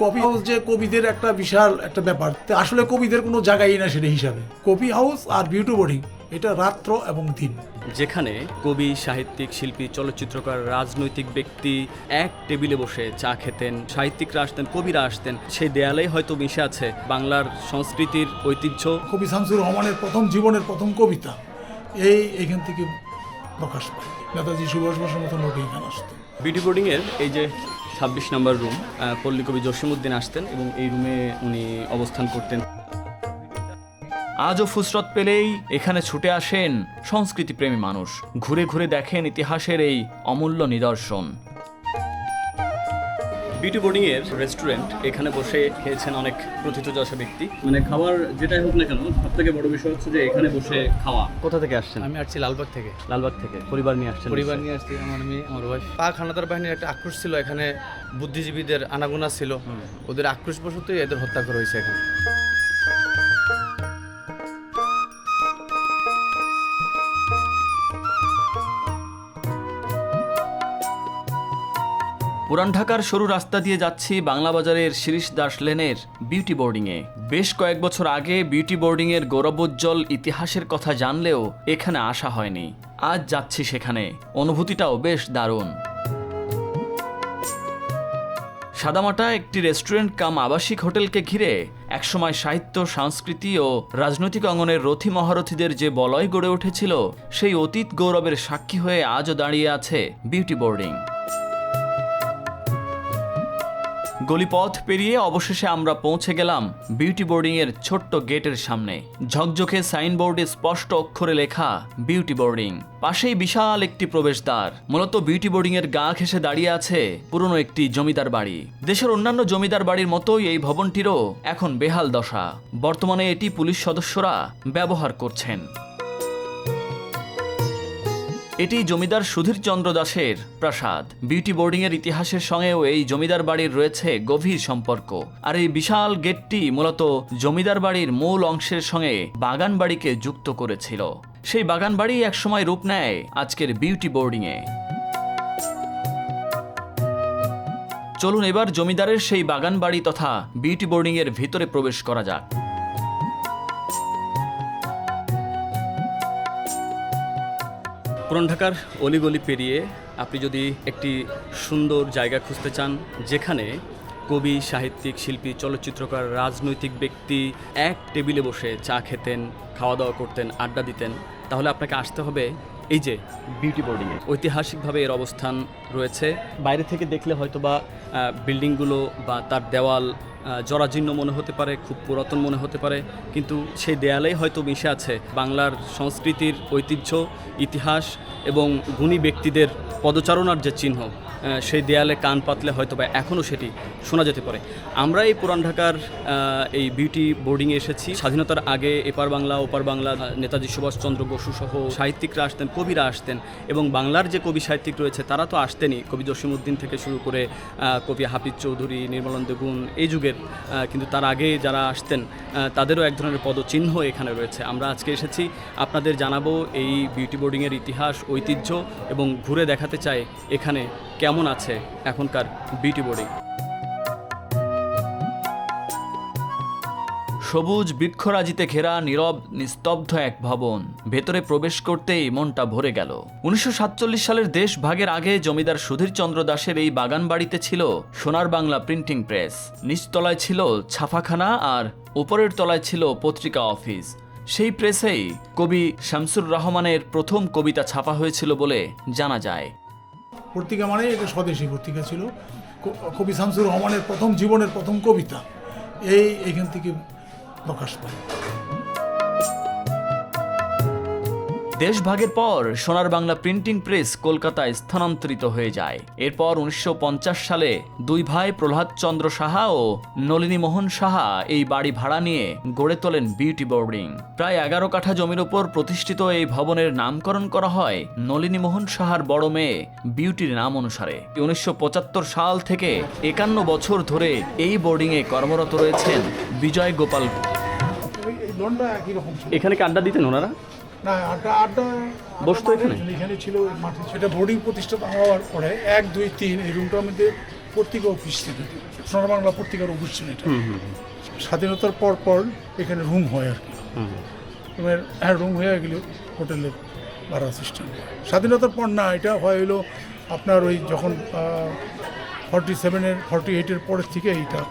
Coffee house যে কবিদের একটা বিশাল একটা ব্যাপার, আসলে কবিদের কোনো জায়গাই না সেটা হিসাবে। কফি হাউস আর বিউটি বোর্ডিং এটা রাত্র এবং দিন, যেখানে কবি, সাহিত্যিক, শিল্পী, চলচ্চিত্রকার, রাজনৈতিক ব্যক্তি এক টেবিলে বসে চা খেতেন, সাহিত্যিকরা আসতেন, কবিরা আসতেন। সেই দেয়ালেই হয়তো মিশে আছে বাংলার সংস্কৃতির ঐতিহ্য। কবি শামসুর রহমানের জীবনের প্রথম কবিতা এইখান থেকে প্রকাশ পায়। নেতাজি সুভাষ বসুর মতো লোক এখানে আসতেন। বিউটি বোর্ডিংয়ের এই যে 26 নম্বর রুম, পল্লী কবি জসীমউদ্দিন আসতেন এবং এই রুমে উনি অবস্থান করতেন। আজও ফুরসত পেলেই এখানে ছুটে আসেন সংস্কৃতিপ্রেমী মানুষ, ঘুরে ঘুরে দেখেন ইতিহাসের এই অমূল্য নিদর্শন। বিউটি বোর্ডিংয়ের রেস্টুরেন্ট, এখানে বসে খেয়েছেন অনেক প্রথিতযশা ব্যক্তি। মানে খাবার যেটাই হোক না কেন, সব থেকে বড় বিষয় হচ্ছে যে এখানে বসে খাওয়া। কোথা থেকে আসছেন? আমি আসছি লালবাগ থেকে। লালবাগ থেকে পরিবার নিয়ে আসছেন? পরিবার নিয়ে আসছি, আমার মেয়ে, আমার ওয়াইফ। পাক হানাদার বাহিনীর একটা আক্রোশ ছিল এখানে, বুদ্ধিজীবীদের আনাগোনা ছিল, ওদের আক্রোশবশতই এদের হত্যা করা হয়েছে এখানে। পুরান ঢাকার সরু রাস্তা দিয়ে যাচ্ছি বাংলা বাজারের শিরিষ দাস লেনের বিউটি বোর্ডিংয়ে। বেশ কয়েক বছর আগে বিউটি বোর্ডিংয়ের গৌরবোজ্জ্বল ইতিহাসের কথা জানলেও এখানে আসা হয়নি। আজ যাচ্ছি সেখানে, অনুভূতিটাও বেশ দারুণ। সাদামাটা একটি রেস্টুরেন্ট কাম আবাসিক হোটেলকে ঘিরে একসময় সাহিত্য, সংস্কৃতি ও রাজনৈতিক অঙ্গনের রথী মহারথীদের যে বলয় গড়ে উঠেছিল, সেই অতীত গৌরবের সাক্ষী হয়ে আজও দাঁড়িয়ে আছে বিউটি বোর্ডিং। গলিপথ পেরিয়ে অবশেষে আমরা পৌঁছে গেলাম বিউটি বোর্ডিংয়ের ছোট্ট গেটের সামনে। ঝকঝকে সাইনবোর্ডে স্পষ্ট অক্ষরে লেখা বিউটি বোর্ডিং, পাশেই বিশাল একটি প্রবেশদ্বার। মূলত বিউটি বোর্ডিংয়ের গা ঘেঁষে দাঁড়িয়ে আছে পুরনো একটি জমিদার বাড়ি। দেশের অন্যান্য জমিদার বাড়ির মতোই এই ভবনটিরও এখন বেহাল দশা। বর্তমানে এটি পুলিশ সদস্যরা ব্যবহার করছেন। এটি জমিদার সুধীর চন্দ্র দাসের প্রাসাদ। বিউটি বোর্ডিংয়ের ইতিহাসের সঙ্গেও এই জমিদার বাড়ির রয়েছে গভীর সম্পর্ক। আর এই বিশাল গেটটি মূলত জমিদার বাড়ির মূল অংশের সঙ্গে বাগান বাড়িকে যুক্ত করেছিল। সেই বাগান বাড়ি একসময় রূপ নেয় আজকের বিউটি বোর্ডিংয়ে। চলুন এবার জমিদারের সেই বাগান বাড়ি তথা বিউটি বোর্ডিংয়ের ভিতরে প্রবেশ করা যাক। পুরান ঢাকার অলিগলি পেরিয়ে আপনি যদি একটি সুন্দর জায়গা খুঁজতে চান, যেখানে কবি, সাহিত্যিক, শিল্পী, চলচ্চিত্রকার, রাজনৈতিক ব্যক্তি এক টেবিলে বসে চা খেতেন, খাওয়া দাওয়া করতেন, আড্ডা দিতেন, তাহলে আপনাকে আসতে হবে এই যে বিউটি বোর্ডিংয়ে। ঐতিহাসিকভাবে এর অবস্থান রয়েছে। বাইরে থেকে দেখলে হয়তো বা বিল্ডিংগুলো বা তার দেওয়াল জরাজীর্ণ মনে হতে পারে, খুব পুরাতন মনে হতে পারে, কিন্তু সেই দেয়ালেই হয়তো মিশে আছে বাংলার সংস্কৃতির ঐতিহ্য, ইতিহাস এবং গুণী ব্যক্তিদের পদচারণার যে চিহ্ন। সেই দেয়ালে কান পাতলে হয়তো বা এখনও সেটি শোনা যেতে পারে। আমরা এই পুরান ঢাকার এই বিউটি বোর্ডিংয়ে এসেছি। স্বাধীনতার আগে এপার বাংলা ওপার বাংলা নেতাজি সুভাষচন্দ্র বসু সহ সাহিত্যিকরা আসতেন, কবিরা আসতেন এবং বাংলার যে কবি সাহিত্যিক রয়েছে তারা তো আসতেনই, কবি জসীমউদ্দিন থেকে শুরু করে কবি হাফিজ চৌধুরী, নির্মলেন্দু গুণ এই যুগের, কিন্তু তার আগে যারা আসতেন তাদেরও এক ধরনের পদচিহ্ন এখানে রয়েছে। আমরা আজকে এসেছি আপনাদের জানাবো এই বিউটি বোর্ডিংয়ের ইতিহাস, ঐতিহ্য এবং ঘুরে দেখাতে চাই এখানে কেমন আছে এখনকার বিউটি বোর্ডিং। সবুজ বৃক্ষরাজিতে ঘেরা নীরব নিস্তব্ধ এক ভবন। ভেতরে প্রবেশ করতেই মনটা ভরে গেল। 1947 সালের দেশ ভাগের আগে জমিদার সুধীর চন্দ্র দাসের এই বাগান বাড়িতে ছিল সোনার বাংলা প্রিন্টিং প্রেস। নিচতলায় ছিল ছাপাখানা আর উপরের তলায় ছিল পত্রিকা অফিস। সেই প্রেসেই কবি শামসুর রহমানের প্রথম কবিতা ছাপা হয়েছিল বলে জানা যায়। পত্রিকা মানে এটা স্বদেশী পত্রিকা ছিল। কবি শামসুর রহমানের জীবনের প্রথম কবিতা এইখান থেকে প্রকাশ পায়। দেশভাগের পর সোনার বাংলা প্রিন্টিং প্রেস কলকাতায় স্থানান্তরিত হয়ে যায়। এরপর 1950 সালে দুই ভাই প্রহ্লাদ চন্দ্র সাহা ও নলিনী মোহন সাহা এই বাড়ি ভাড়া নিয়ে গড়ে তোলেন বিউটি বোর্ডিং। প্রায় 11 কাঠা জমির উপর প্রতিষ্ঠিত এই ভবনের নামকরণ করা হয় নলিনী মোহন সাহার বড় মেয়ে বিউটির নাম অনুসারে। 1975 সাল থেকে 51 বছর ধরে এই বোর্ডিংয়ে কর্মরত রয়েছেন বিজয় গোপাল। এখানে কি আড্ডা দিতেন ওনারা? না, আড্ডা বসতো এখানে ছিল মাঠে। সেটা বোর্ডিং প্রতিষ্ঠা হওয়ার পরে 1, 2, 3 এই রুমটার মধ্যে পত্রিকা অফিস ছিল, সোনার বাংলা পত্রিকার অফিস ছিল এটা। স্বাধীনতার পর পর এখানে রুম হয় আর কি, রুম হয়ে গেল হোটেলের ভাড়া সিস্টেম। স্বাধীনতার পর না, এটা হয় হলো আপনার ওই যখন 48-এর পরের থেকে এইটা।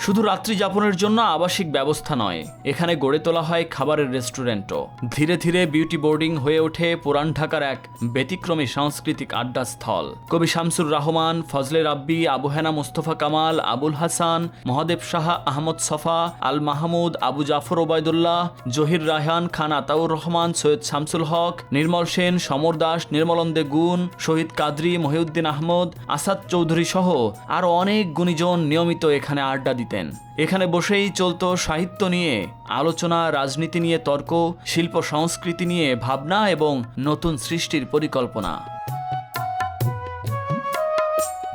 শুধু রাত্রি যাপনের জন্য আবাসিক ব্যবস্থা নয়, এখানে গড়ে তোলা হয় খাবারের রেস্টুরেন্টও। ধীরে ধীরে বিউটি বোর্ডিং হয়ে ওঠে পুরান ঢাকার এক ব্যতিক্রমী সাংস্কৃতিক আড্ডা স্থল। কবি শামসুর রহমান, ফজলে রাব্বি, আবু হেনা মুস্তফা কামাল, আবুল হাসান, মহাদেব শাহ, আহমদ সফা, আল মাহমুদ, আবু জাফর ওবায়দুল্লাহ, জহির রায়হান, খান আতাউর রহমান, সৈয়দ শামসুল হক, নির্মল সেন, সমর দাস, নির্মলন্দে গুণ, শহীদ কাদরি, মহিউদ্দিন আহমদ, আসাদ চৌধুরী সহ আরও অনেক গুণীজন নিয়মিত এখানে আড্ডা দিতেন। এখানে বসেই চলতো সাহিত্য নিয়ে আলোচনা, রাজনীতি নিয়ে তর্ক, শিল্প সংস্কৃতি নিয়ে ভাবনা এবং নতুন সৃষ্টির পরিকল্পনা।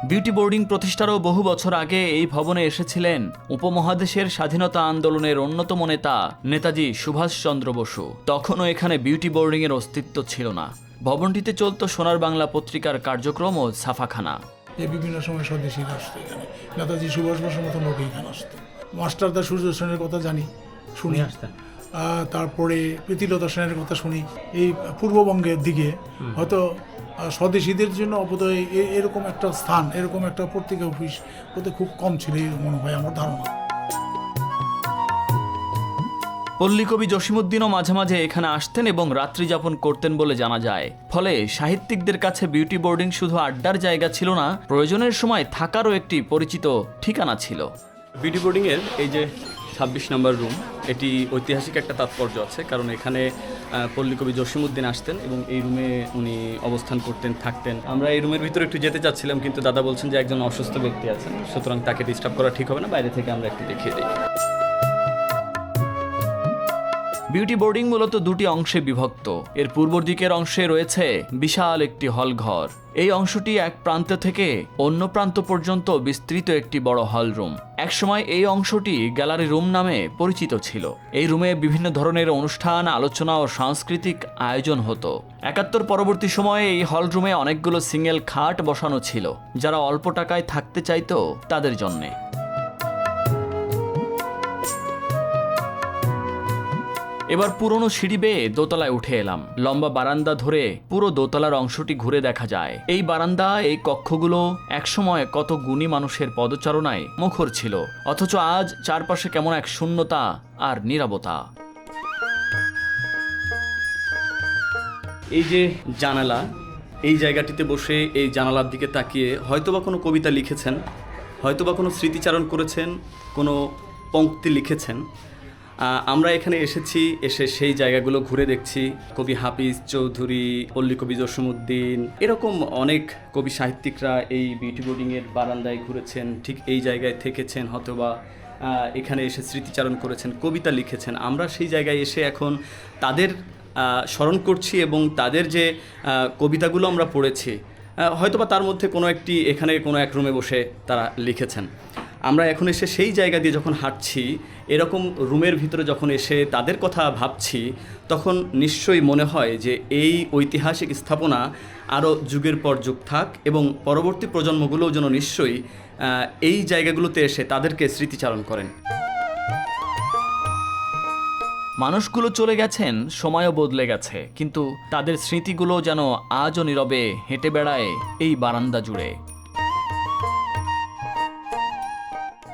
বিউটি বোর্ডিং প্রতিষ্ঠারও বহু বছর আগে এই ভবনে এসেছিলেন উপমহাদেশের স্বাধীনতা আন্দোলনের অন্যতম নেতা নেতাজি সুভাষচন্দ্র বসু। তখনও এখানে বিউটি বোর্ডিংয়ের অস্তিত্ব ছিল না। ভবনটিতে চলতো সোনার বাংলা পত্রিকার কার্যক্রম ও ছাপাখানা। এই বিভিন্ন সময় স্বদেশীরা আসতো এখানে, নেতাজি সুভাষ বসুর মতো লোক এখানে আসতো। মাস্টারদা সূর্য সেনের কথা জানি, শুনি, তারপরে প্রীতিলতা সেনের কথা শুনি। এই পূর্ববঙ্গের দিকে হয়তো স্বদেশীদের জন্য অবদয় এরকম একটা স্থান, এরকম একটা পত্রিকা অফিস ওতে খুব কম ছিল মনে হয় আমার ধারণা। পল্লীকবি জসিমউদ্দিনও মাঝে মাঝে এখানে আসতেন এবং রাত্রি যাপন করতেন বলে জানা যায়। ফলে সাহিত্যিকদের কাছে বিউটি বোর্ডিং শুধু আড্ডার জায়গা ছিল না, প্রয়োজনের সময় থাকারও একটি পরিচিত ঠিকানা ছিল। বিউটি বোর্ডিংয়ের এই যে 26 নম্বর রুম, এটি ঐতিহাসিক একটা তাৎপর্য আছে, কারণ এখানে পল্লীকবি জসিমউদ্দিন আসতেন এবং এই রুমে উনি অবস্থান করতেন, থাকতেন। আমরা এই রুমের ভিতরে একটু যেতে চাচ্ছিলাম, কিন্তু দাদা বলছেন যে একজন অসুস্থ ব্যক্তি আছেন, সুতরাং তাকে ডিস্টার্ব করা ঠিক হবে না, বাইরে থেকে আমরা একটু দেখিয়ে দিই। বিউটি বোর্ডিং মূলত দুটি অংশে বিভক্ত। এর পূর্ব দিকের অংশে রয়েছে বিশাল একটি হল ঘর। এই অংশটি এক প্রান্ত থেকে অন্য প্রান্ত পর্যন্ত বিস্তৃত একটি বড় হল রুম। একসময় এই অংশটি গ্যালারি রুম নামে পরিচিত ছিল। এই রুমে বিভিন্ন ধরনের অনুষ্ঠান, আলোচনা ও সাংস্কৃতিক আয়োজন হতো। 71 পরবর্তী সময়ে এই হল রুমে অনেকগুলো সিঙ্গেল খাট বসানো ছিল, যারা অল্প টাকায় থাকতে চাইতো তাদের জন্যে। এবার পুরনো সিঁড়ি বেয়ে দোতলায় উঠে এলাম। লম্বা বারান্দা ধরে পুরো দোতলার অংশটি ঘুরে দেখা যায়। এই বারান্দা, এই কক্ষগুলো একসময় কত গুণী মানুষের পদচারণায় মুখর ছিল, অথচ আজ চারপাশে কেমন এক শূন্যতা আর নীরবতা। এই যে জানালা, এই জায়গাটিতে বসে এই জানালার দিকে তাকিয়ে হয়তোবা কোনো কবিতা লিখেছেন, হয়তোবা কোনো স্মৃতিচারণ করেছেন, কোনো পংক্তি লিখেছেন। আমরা এখানে এসে সেই জায়গাগুলো ঘুরে দেখছি। কবি হাফিজ চৌধুরী, পল্লীকবি জসিমউদ্দিন, এরকম অনেক কবি সাহিত্যিকরা এই বিউটি বোর্ডিংয়ের বারান্দায় ঘুরেছেন, ঠিক এই জায়গায় থেকেছেন, হয়তোবা এখানে এসে স্মৃতিচারণ করেছেন, কবিতা লিখেছেন। আমরা সেই জায়গায় এসে এখন তাদের স্মরণ করছি এবং তাদের যে কবিতাগুলো আমরা পড়েছি, হয়তোবা তার মধ্যে কোনো একটি এখানে কোনো এক রুমে বসে তারা লিখেছেন। আমরা এখন এসে সেই জায়গা দিয়ে যখন হাঁটছি, এরকম রুমের ভিতরে যখন এসে তাদের কথা ভাবছি, তখন নিশ্চয়ই মনে হয় যে এই ঐতিহাসিক স্থাপনা আরও যুগের পর যুগ থাক এবং পরবর্তী প্রজন্মগুলোও যেন নিশ্চয়ই এই জায়গাগুলোতে এসে তাদেরকে স্মৃতিচারণ করেন। মানুষগুলো চলে গেছেন, সময়ও বদলে গেছে, কিন্তু তাদের স্মৃতিগুলো যেন আজও নীরবে হেঁটে বেড়ায় এই বারান্দা জুড়ে।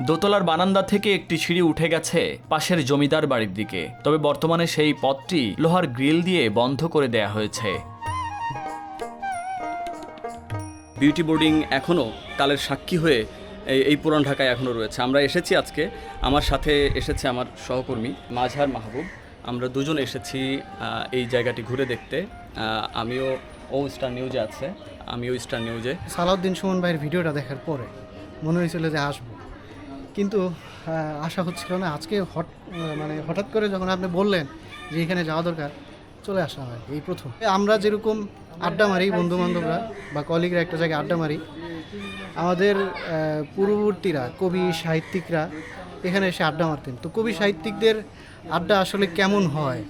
দোতলার বারান্দা থেকে একটি সিঁড়ি উঠে গেছে পাশের জমিদার বাড়ির দিকে, তবে বর্তমানে সেই পথটি লোহার গ্রিল দিয়ে বন্ধ করে দেয়া হয়েছে। বিউটি বোর্ডিং এখনও কালের সাক্ষী হয়ে এই পুরান ঢাকায় এখনও রয়েছে। আমরা এসেছি আজকে, আমার সাথে এসেছে আমার সহকর্মী মাঝহার মাহবুব। আমরা দুজন এসেছি এই জায়গাটি ঘুরে দেখতে। আমিও স্টার নিউজে আছে, আমিও স্টার নিউজে। সালাউদ্দিন সুমন ভাইয়ের ভিডিওটা দেখার পরে মনে হয়েছিল যে আসবো, কিন্তু আশা হচ্ছিল না। আজকে হঠাৎ করে যখন আপনি বললেন যে এখানে যাওয়া দরকার, চলে আসা হয় এই প্রথম। আমরা যেরকম আড্ডা মারি বন্ধুবান্ধবরা বা কলিগরা একটা জায়গায় আড্ডা মারি, আমাদের পূর্ববর্তীরা কবি সাহিত্যিকরা এখানে এসে আড্ডা মারতেন। তো কবি সাহিত্যিকদের আড্ডা আসলে কেমন হয়,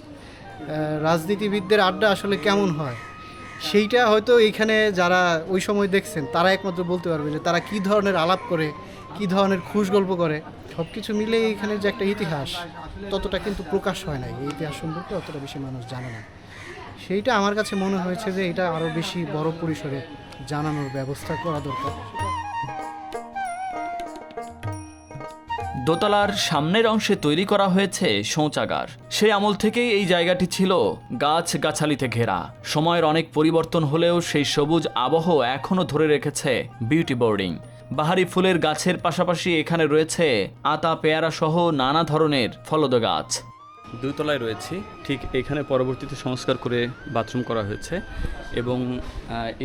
রাজনীতিবিদদের আড্ডা আসলে কেমন হয়, সেইটা হয়তো এইখানে যারা ওই সময় দেখছেন তারা একমাত্র বলতে পারবে যে তারা কী ধরনের আলাপ করে, কী ধরনের খুশ গল্প করে। সব কিছু মিলে এখানে যে একটা ইতিহাস, ততটা কিন্তু প্রকাশ হয় নাই। এই ইতিহাস সম্পর্কে অতটা বেশি মানুষ জানে না। সেইটা আমার কাছে মনে হয়েছে যে এটা আরও বেশি বড় পরিসরে জানানোর ব্যবস্থা করা দরকার। দোতলার সামনের অংশে তৈরি করা হয়েছে শৌচাগার। সেই আমল থেকেই এই জায়গাটি ছিল গাছ-গাছালিতে ঘেরা। সময়ের অনেক পরিবর্তন হলেও সেই সবুজ আবহ এখনও ধরে রেখেছে বিউটি বোর্ডিং। বাহারি ফুলের গাছের পাশাপাশি এখানে রয়েছে আতা, পেয়ারা সহ নানা ধরনের ফলদ গাছ। 2 তলায় রয়েছি, ঠিক এখানে পরবর্তীতে সংস্কার করে বাথরুম করা হয়েছে এবং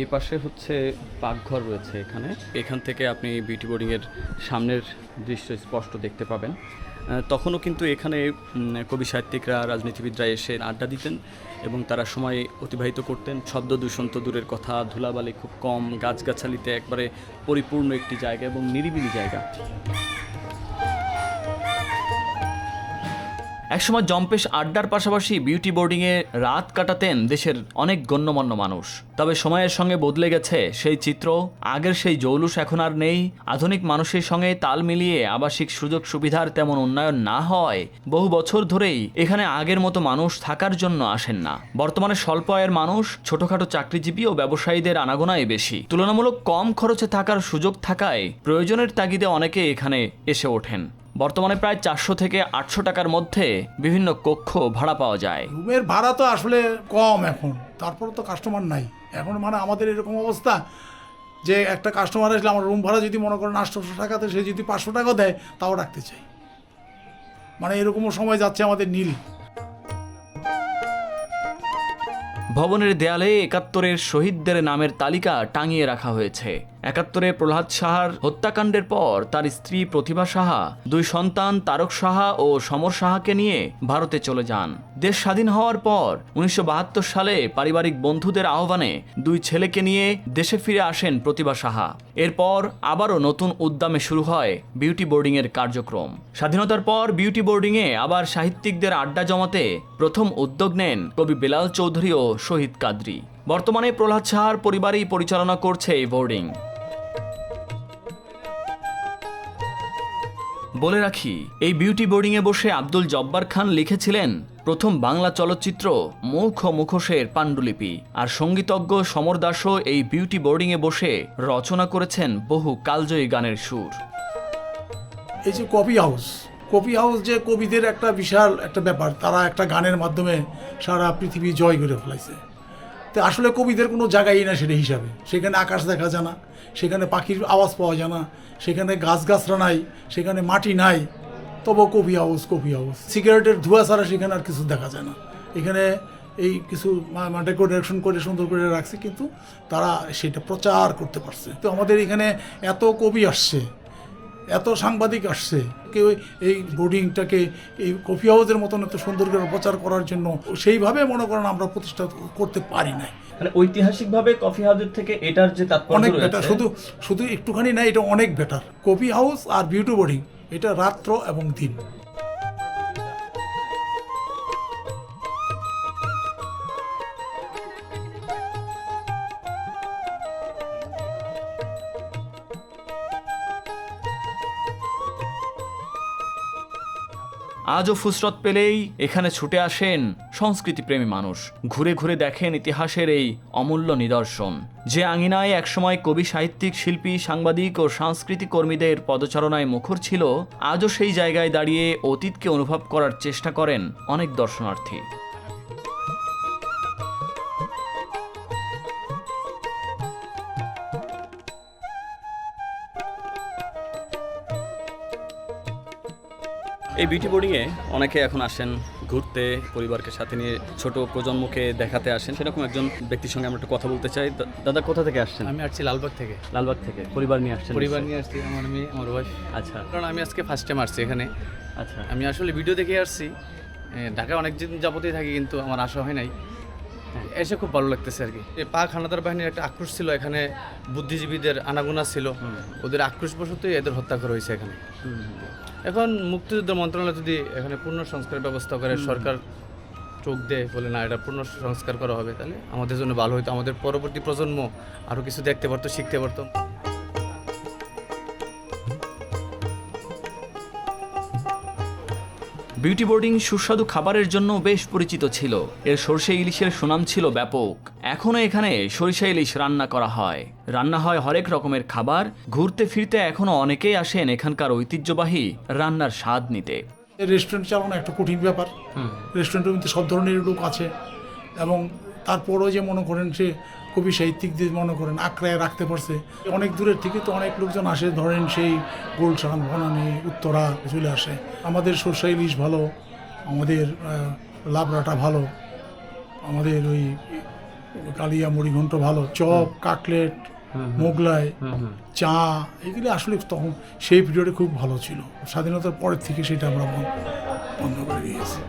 এই পাশে হচ্ছে পাকঘর রয়েছে। এখান থেকে আপনি বিউটি বোর্ডিংয়ের সামনের দৃশ্য স্পষ্ট দেখতে পাবেন। তখনও কিন্তু এখানে কবি সাহিত্যিকরা, রাজনীতিবিদরা এসে আড্ডা দিতেন এবং তারা সময় অতিবাহিত করতেন। শব্দ দূষণ তো দূরের কথা, ধুলাবালি খুব কম, গাছগাছালিতে একবারে পরিপূর্ণ একটি জায়গা এবং নিরিবিলি জায়গা। একসময় জম্পেশ আড্ডার পাশাপাশি বিউটি বোর্ডিংয়ে রাত কাটাতেন দেশের অনেক গণ্যমান্য মানুষ। তবে সময়ের সঙ্গে বদলে গেছে সেই চিত্র। আগের সেই জৌলুস এখন আর নেই। আধুনিক মানুষের সঙ্গে তাল মিলিয়ে আবাসিক সুযোগ সুবিধার তেমন উন্নয়ন না হয় বহু বছর ধরেই এখানে আগের মতো মানুষ থাকার জন্য আসেন না। বর্তমানে স্বল্প আয়ের মানুষ, ছোটখাটো চাকরিজীবী ও ব্যবসায়ীদের আনাগোনাই বেশি। তুলনামূলক কম খরচে থাকার সুযোগ থাকায় প্রয়োজনের তাগিদে অনেকে এখানে এসে ওঠেন। বর্তমানে প্রায় 400 থেকে 800 টাকার মধ্যে বিভিন্ন কক্ষ ভাড়া পাওয়া যায়। রুমের ভাড়া তো আসলে কম এখন, তারপরে তো কাস্টমার নাই এখন। মানে আমাদের এরকম অবস্থা যে একটা কাস্টমার আসলে আমার রুম ভাড়া যদি মনে করেন 800 টাকাতে, সে যদি 500 টাকা দেয় তাও রাখতে চাই। মানে এরকমও সময় যাচ্ছে আমাদের নীল। ভবনের দেয়ালে 71-এর শহীদদের নামের তালিকা টাঙিয়ে রাখা হয়েছে। 71-এ প্রহ্লাদ সাহার হত্যাকাণ্ডের পর তার স্ত্রী প্রতিভা সাহা, 2 সন্তান তারক সাহা ও সমর সাহাকে নিয়ে ভারতে চলে যান। দেশ স্বাধীন হওয়ার পর 1972 সালে পারিবারিক বন্ধুদের আহ্বানে 2 ছেলেকে নিয়ে দেশে ফিরে আসেন প্রতিভা সাহা। এরপর আবারও নতুন উদ্যমে শুরু হয় বিউটি বোর্ডিংয়ের কার্যক্রম। স্বাধীনতার পর বিউটি বোর্ডিংয়ে আবার সাহিত্যিকদের আড্ডা জমাতে প্রথম উদ্যোগ নেন কবি বেলাল চৌধুরী ও শহীদ কাদরী। বর্তমানে প্রহ্লাদ সাহার পরিবারই পরিচালনা করছে এই বোর্ডিং। বলে রাখি, এই বিউটি বোর্ডিংয়ে বসে আব্দুল জব্বার খান লিখেছিলেন প্রথম বাংলা চলচ্চিত্র মুখ ও মুখোশের পাণ্ডুলিপি। আর সঙ্গীতজ্ঞ সমর দাসও এই বিউটি বোর্ডিংয়ে বসে রচনা করেছেন বহু কালজয়ী গানের সুর। এই যে কফি হাউস যে কবিদের একটা বিশাল একটা ব্যাপার, তারা একটা গানের মাধ্যমে সারা পৃথিবী জয় করে ফেলাইছে। তো আসলে কবিদের কোনো জায়গাই না সেটা হিসাবে। সেখানে আকাশ দেখা যায় না, সেখানে পাখির আওয়াজ পাওয়া যায় না, সেখানে গাছগাছরা নাই, সেখানে মাটি নাই, তবু কফি হাউস। সিগারেটের ধোঁয়া ছাড়া সেখানে আর কিছু দেখা যায় না। এখানে এই কিছু ডেকোরেশন করে সুন্দর করে রাখছে, কিন্তু তারা সেটা প্রচার করতে পারছে। তো আমাদের এখানে এত কবি আসছে, এত সাংবাদিক আসছে, কেউ এই বোর্ডিংটাকে এই কফি হাউসের মতন এত সুন্দর করে প্রচার করার জন্য সেইভাবে মনে করেন আমরা প্রতিষ্ঠা করতে পারি না। মানে ঐতিহাসিকভাবে কফি হাউসের থেকে এটার যে তাৎপর্য অনেক রয়েছে, বেটার, শুধু একটুখানি না, এটা অনেক বেটার। কফি হাউস আর বিউটি বোর্ডিং এটা রাত্র এবং দিন। আজও ফুসরত পেলেই এখানে ছুটে আসেন সংস্কৃতিপ্রেমী মানুষ। ঘুরে ঘুরে দেখেন ইতিহাসের এই অমূল্য নিদর্শন। যে আঙিনায় একসময় কবি, সাহিত্যিক, শিল্পী, সাংবাদিক ও সাংস্কৃতিক কর্মীদের পদচারণায় মুখর ছিল, আজও সেই জায়গায় দাঁড়িয়ে অতীতকে অনুভব করার চেষ্টা করেন অনেক দর্শনার্থী। এই বিউটি বোর্ডিংয়ে অনেকে এখন আসেন ঘুরতে, পরিবারকে সাথে নিয়ে ছোট প্রজন্মকে দেখাতে আসেন। সেরকম একজন ব্যক্তির সঙ্গে আমরা একটু কথা বলতে চাই। দাদা, কোথা থেকে আসছেন? আমি আসছি লালবাগ থেকে। লালবাগ থেকে পরিবার নিয়ে আসছেন? পরিবার নিয়ে আসছি, আমার মেয়ে, আমার ওয়াইফ। আচ্ছা, কারণ আমি আজকে ফার্স্ট টাইম আসছি এখানে। আচ্ছা। আমি আসলে ভিডিও দেখে আসছি, ঢাকায় অনেক দিন যাবতেই থাকি, কিন্তু আমার আসা হয় নাই। এসে খুব ভালো লাগতেছে আর কি। পাক হানাদার বাহিনীর একটা আক্রোশ ছিল এখানে, বুদ্ধিজীবীদের আনাগোনা ছিল, ওদের আক্রোশবশতই এদের হত্যা করা হয়েছে এখানে। এখন মুক্তিযুদ্ধ মন্ত্রণালয় যদি এখানে পূর্ণ সংস্কারের ব্যবস্থা করে, সরকার চোখ দেয়, বলে না এটা পূর্ণ সংস্কার করা হবে, তাহলে আমাদের জন্য ভালো হতো, আমাদের পরবর্তী প্রজন্ম আরও কিছু দেখতে পারতো, শিখতে পারতো। বিউটি বোর্ডিং সুস্বাদু খাবারের জন্য বেশ পরিচিত ছিল। এর সরষে ইলিশের সুনাম ছিল ব্যাপক। এখনও এখানে সরিষা ইলিশ রান্না করা হয়, রান্না হয় হরেক রকমের খাবার। ঘুরতে ফিরতে এখনও অনেকেই আসেন এখানকার ঐতিহ্যবাহী রান্নার স্বাদ নিতে। রেস্টুরেন্ট চালানো একটা কঠিন ব্যাপার। রেস্টুরেন্টের মধ্যে সব ধরনের লোক আছে, এবং তারপরেও যে মনে করেন সে কবি সাহিত্যিকদের মনে করেন আঁকড়ায় রাখতে পারছে। অনেক দূরের থেকে তো অনেক লোকজন আসে, ধরেন সেই গুলশান, বনানী, উত্তরা চলে আসে। আমাদের সরষা ইলিশ ভালো, আমাদের লাবড়াটা ভালো, আমাদের ওই কালিয়া মুড়িঘণ্ট ভালো, চপ, কাটলেট, মোগলাই, চা, এগুলি আসলে তখন সেই পিরিয়ডে খুব ভালো ছিল। স্বাধীনতার পরের থেকে সেটা আমরা বন্ধ করে দিয়েছি।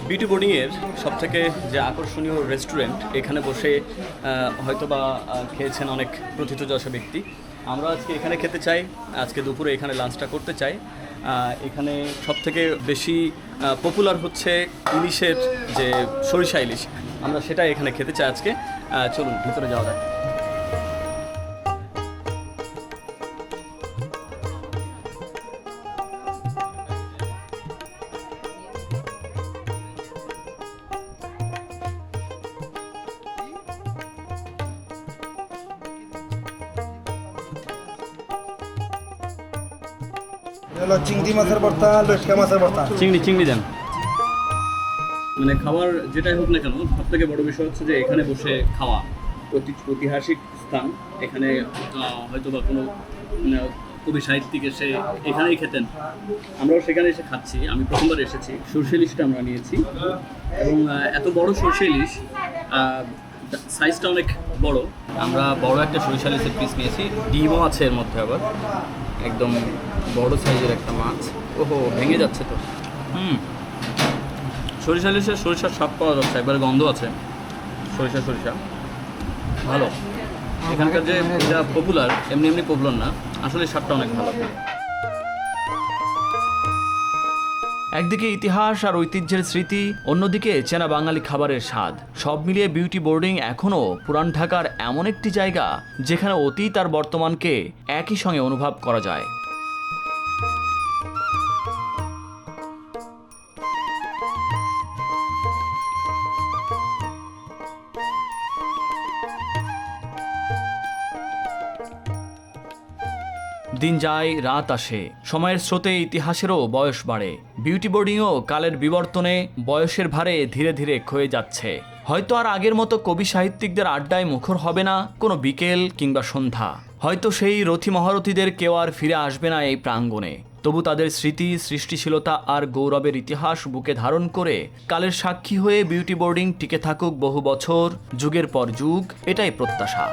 বিউটি বোর্ডিংয়ের সবথেকে যে আকর্ষণীয় রেস্টুরেন্ট, এখানে বসে হয়তোবা খেয়েছেন অনেক প্রথিতযশা ব্যক্তি। আমরা আজকে এখানে খেতে চাই, আজকে দুপুরে এখানে লাঞ্চটা করতে চাই। এখানে সবথেকে বেশি পপুলার হচ্ছে ইলিশের যে সরিষা ইলিশ, আমরা সেটা এখানে খেতে চাই আজকে। চলুন ভিতরে যাওয়া যাক। হলো চিংড়ি মাছের ভর্তা, লটকা মাছের ভর্তা। চিংড়ি দেন। মানে খাবার যেটাই হোক না কেন, সব থেকে বড় বিষয় হচ্ছে যে এখানে বসে খাওয়া। ঐতিহাসিক স্থান, এখানে হয়তো বা কোনো কবি সাহিত্যিক এসে এখানেই খেতেন, আমরাও সেখানে এসে খাচ্ছি। আমি প্রথমবার এসেছি, সরষে ইলিশটা আমরা নিয়েছি, এবং এত বড় সরষে ইলিশ, সাইজটা অনেক বড়। আমরা বড় একটা সরিষা ইলিশের পিস নিয়েছি, ডিমও আছে এর মধ্যে, আবার একদম বড় সাইজের একটা মাছ। ওহো, ভেঙে যাচ্ছে তো। সরিষা ইলিশের সরিষার স্বাদ পাওয়া যাচ্ছে, একবারে গন্ধ আছে সরিষা ভালো। এখানকার যে এটা পপুলার, এমনি পপুলার না, আসলে স্বাদটা অনেক ভালো। একদিকে ইতিহাস আর ঐতিহ্যের স্মৃতি, অন্যদিকে চেনা বাঙালি খাবারের স্বাদ, সব মিলিয়ে বিউটি বোর্ডিং এখনও পুরান ঢাকার এমন একটি জায়গা যেখানে অতীত আর বর্তমানকে একই সঙ্গে অনুভব করা যায়। দিন যায়, রাত আসে, সময়ের স্রোতে ইতিহাসেরও বয়স বাড়ে। বিউটি বোর্ডিংও কালের বিবর্তনে বয়সের ভারে ধীরে ধীরে ক্ষয়ে যাচ্ছে। হয়তো আর আগের মতো কবি সাহিত্যিকদের আড্ডায় মুখর হবে না কোনো বিকেল কিংবা সন্ধ্যা। হয়তো সেই রথী মহারথীদের কেউ আর ফিরে আসবে না এই প্রাঙ্গণে। তবু তাদের স্মৃতি, সৃষ্টিশীলতা আর গৌরবের ইতিহাস বুকে ধারণ করে কালের সাক্ষী হয়ে বিউটি বোর্ডিং টিকে থাকুক বহু বছর, যুগের পর যুগ, এটাই প্রত্যাশা।